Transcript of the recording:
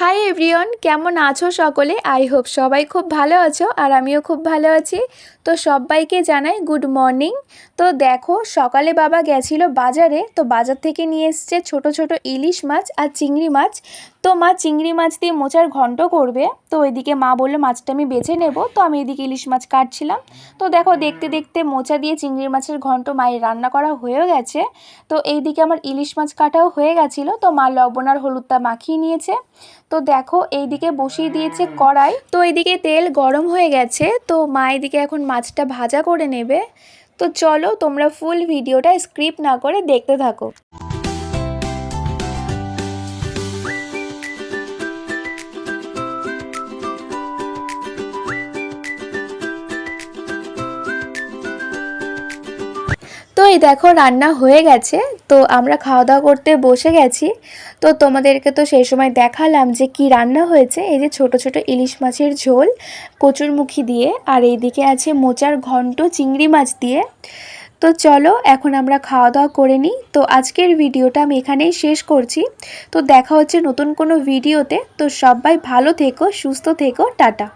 Hi everyone, কেমন আছো সকলে? আই হোপ সবাই খুব ভালো আছো আর আমিও খুব ভালো আছি। তো সবাইকে জানাই গুড মর্নিং। তো দেখো, সকালে বাবা গেছিলো বাজারে, তো বাজার থেকে নিয়ে এসছে ছোট ছোট ইলিশ মাছ আর চিংড়ি মাছ। তো মা চিংড়ি মাছ দিয়ে মোচার ঘন্ট করবে, তো ওইদিকে মা বললো মাছটা আমি বেছে নেব, তো আমি এদিকে ইলিশ মাছ কাটছিলাম। তো দেখো, দেখতে দেখতে মোচা দিয়ে চিংড়ি মাছের ঘন্ট মায়ের রান্না করা হয়েও গেছে। তো এইদিকে আমার ইলিশ মাছ কাটাও হয়ে গেছিলো, তো মা লবণ আর হলুদটা মাখিয়ে নিয়েছে। তো দেখো, এইদিকে বসিয়ে দিয়েছে কড়াই, তো এইদিকে তেল গরম হয়ে গেছে, তো মা এদিকে এখন মাছটা ভাজা করে নেবে। তো চলো, তোমরা ফুল ভিডিওটা স্কিপ না করে দেখতে থাকো। তো এই দেখো, রান্না হয়ে গেছে, তো আমরা খাওয়া দাওয়া করতে বসে গেছি। তো তোমাদেরকে তো সেই সময় দেখালাম যে কি রান্না হয়েছে। এই যে ছোট ছোট ইলিশ মাছের ঝোল কচুরমুখী দিয়ে, আর এইদিকে আছে মোচার ঘন্ট চিংড়ি মাছ দিয়ে। তো চলো, এখন আমরা খাওয়া দাওয়া করে নিই। তো আজকের ভিডিওটা আমি এখানেই শেষ করছি। তো দেখা হচ্ছে নতুন কোনো ভিডিওতে। তো সবাই ভালো থেকো, সুস্থ থেকো, টাটা।